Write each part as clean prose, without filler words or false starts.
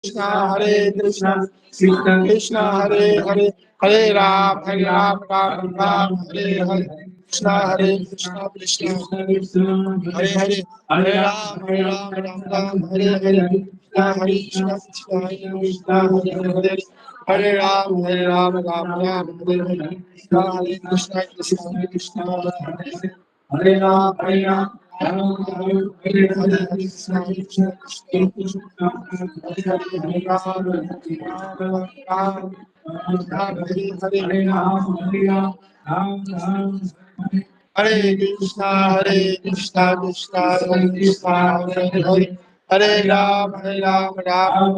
Krishna Hare Krishna Krishna Krishna Hare Hare Hare Ram Ram Ram Hare Hare Krishna Hare Krishna Krishna Krishna Hare Hare Hare Ram Ram Hare Hare Krishna Hare Krishna Krishna Krishna Hare Hare Hare Ram Ram Hare Hare Krishna Hare Krishna Krishna Krishna Hare Ram Ram Hare Hare Krishna Krishna Krishna Krishna Hare Krishna Krishna Krishna Hare Hare Hare Ram Ram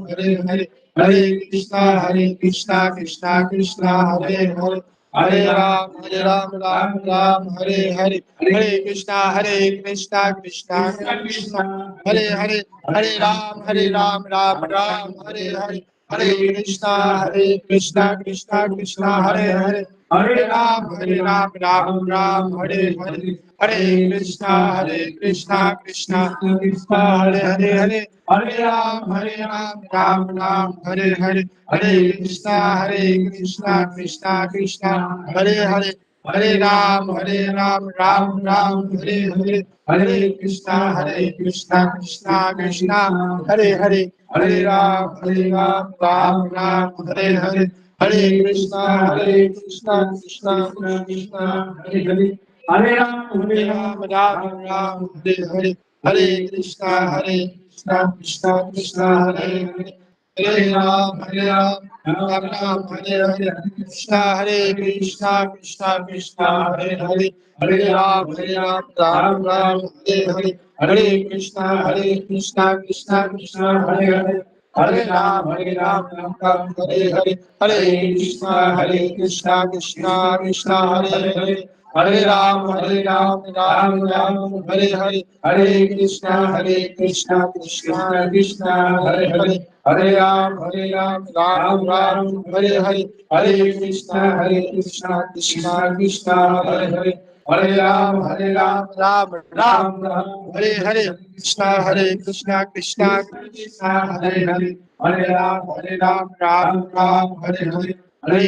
Hare Hare Hare Krishna Krishna Krishna Hare Hare Hare Ram Hare Hare Hare Krishna Krishna Krishna Hare Hare Hare Ram Ram Hare Hare Hare Krishna Krishna Krishna Hare Hare Hare Ram Ram Hare Hare Hare Krishna Krishna Krishna Hare Hare Hare Ram Ram Hare Hare Hare Krishna Krishna Krishna Hare Hare Hare Ram Ram Hare Hare Hare Krishna Krishna Krishna Hare Hare Hare Ram Ram Hare Hare Hare Krishna Krishna Krishna Hare Hare Hare Ram Ram Hare Hare Hare Krishna Krishna Krishna Hare Hare Hare Ram Ram Hare Hare Krishna Krishna Krishna Hare Hare Hare Ram Ram Hare Hare Hare Krishna Krishna Krishna Hare Hare Hare Ram Ram Hare Hare Hare Krishna Krishna Krishna Hare Hare Hare Ram Ram Hare Hare Hare Krishna Krishna Krishna Hare Hare Hare Ram Ram Hare Hare Hare Krishna Krishna Krishna Hare Hare Hare Ram Ram Hare Hare Krishna Krishna Krishna Hare Hare Hare Ram Ram Hare Hare Hare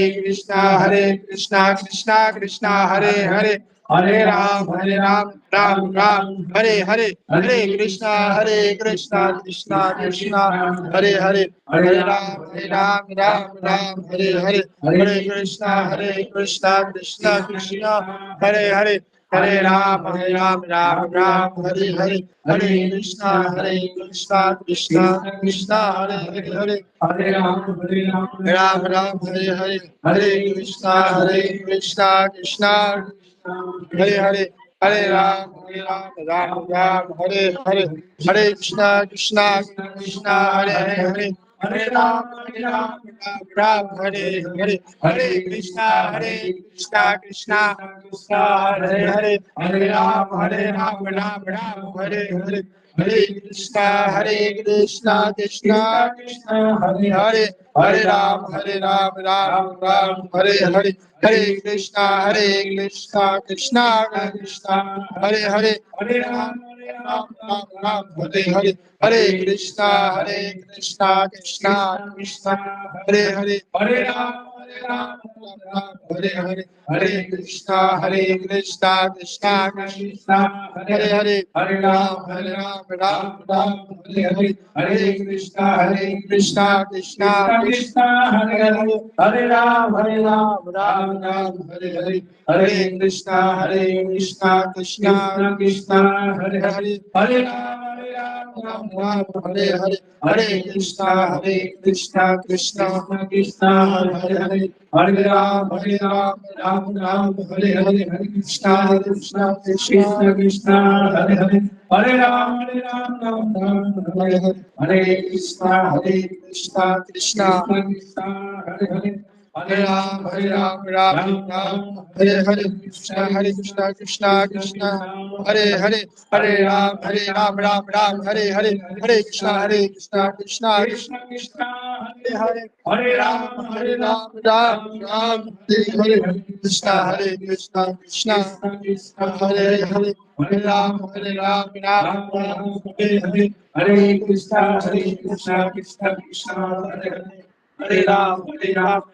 Krishna Krishna Krishna Hare Hare Hare Ram Ram Hare Hare Hare Krishna Krishna Krishna Hare Hare Hare Ram Ram Hare Hare Hare Krishna Krishna Krishna Hare Hare Hare Ram Ram Hare Hare Hare Krishna Krishna Krishna Hare Hare Hare Ram Ram Hare Hare Hare Krishna Krishna Hare Hare Hare Ram Ram Hare Hare Hare Krishna Krishna Hare Hare Hare Ram Ram Hare Hare Hare Krishna Krishna Hare Hare Hare Ram Ram Hare Hare Hare Krishna Krishna Krishna Hare Hare Hare Ram Ram Hare Hare Hare Krishna Krishna Krishna Hare Hare Hare Ram Ram Hare Hare Hare Krishna Krishna Krishna Hare Hare Hare Ram Hare Hare Hare Krishna Krishna Krishna Hare Hare Hare Ram Ram Hare Hare Hare Krishna Krishna Krishna Hare Hare Hare Ram Ram Hare Hare Hare Krishna Krishna Krishna Hare Hare Hare Ram Ram Hare Hare Hare Krishna Krishna Krishna Hare Hare Hare Ram Ram Hare Hare Hare Krishna Krishna Hare Hare Hare Ram Ram Hare Hare Hare Krishna Krishna Krishna Hare Hare Hare Ram, Ram Ram, Hare Hare, Hare Krishna, Krishna Krishna, Hare Hare, Hare Ram, Ram Ram, Hare Hare, Hare Krishna, Krishna Krishna, Krishna Hare Hare, Hare Ram, Ram Ram, Hare Hare, Krishna Krishna, Krishna Hare Hare, Hare Ram, Ram Ram, Hare Hare, Hare Krishna, Krishna Krishna, Hare Hare. Hare Ram,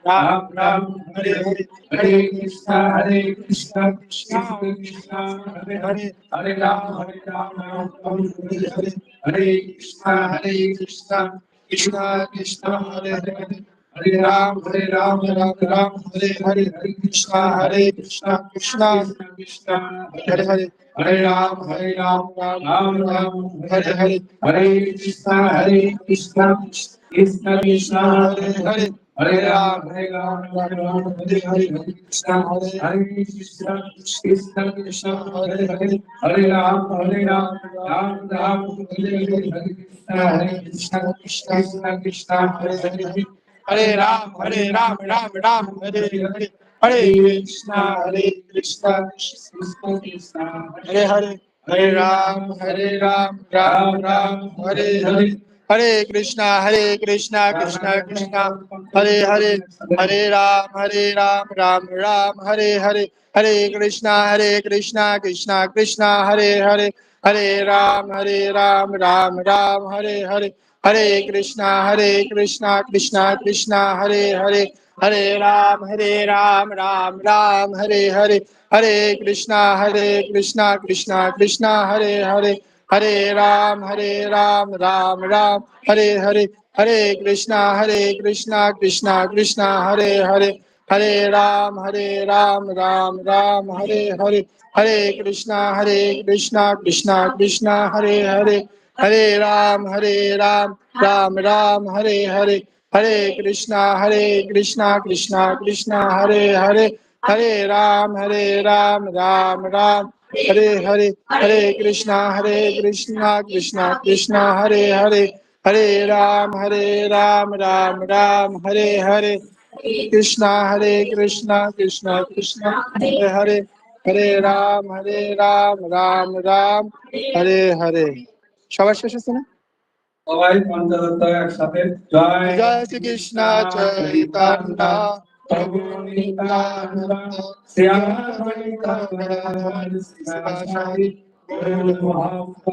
Ram Ram, Hare Hare, Hare Krishna, Krishna Krishna, Hare Hare, Hare Ram, Ram Ram, Hare Hare, Hare Krishna, Krishna Krishna, Hare Hare. Hare Ram, Ram Ram, Hare Hare, Hare Krishna, Krishna Krishna, Hare Hare, Hare Ram, Ram Ram, Hare Hare, Hare Krishna, Krishna Krishna Krishna, Hare Hare, Hare Ram, Ram Hare Hare, Hare Krishna, Krishna Krishna Krishna, Hare Hare, Hare Ram, Ram Ram, Hare Hare, Hare Krishna, Krishna Krishna, Hare Hare. Hare Ram, Ram, Hare Hare, Hare Krishna, Krishna Krishna, Hare Hare, Hare Ram, Ram Ram, Hare Hare, Hare Krishna, Krishna Krishna, Hare Hare, Hare Ram, Ram Ram, Hare Hare, Hare Krishna, Krishna Krishna, Hare Hare, Hare Ram, Ram Ram, Hare Hare. Hare Krishna, Krishna Krishna, Hare Hare, Hare Ram, Ram Ram, Hare Hare, Hare Krishna, Krishna Krishna, Hare Hare, Hare Ram, Ram Ram, Hare Hare, Hare Krishna, Krishna Krishna, Hare Hare, Hare Ram, Ram Ram, Hare Hare, Hare Krishna, Krishna Krishna, Hare Hare. Hare Ram, Ram Ram, Hare Hare, Hare Krishna, Krishna Krishna, Hare Hare, Hare Ram, Ram Ram, Hare Hare, Hare Krishna, Krishna Krishna, Hare Hare, Hare Ram, Ram Ram, Hare Hare, Krishna, Krishna Krishna, Hare Hare, Hare Ram, Ram Ram, Hare Hare. সবার শেষ হচ্ছে না? সবাই পঞ্চদত্ত একসাথে জয় জয় শ্রীকৃষ্ণ চৈতন্য প্রভু নিত্যানন্দ শ্রী অদ্বৈত গদাধর শিবাসাদি গৌর ভক্ত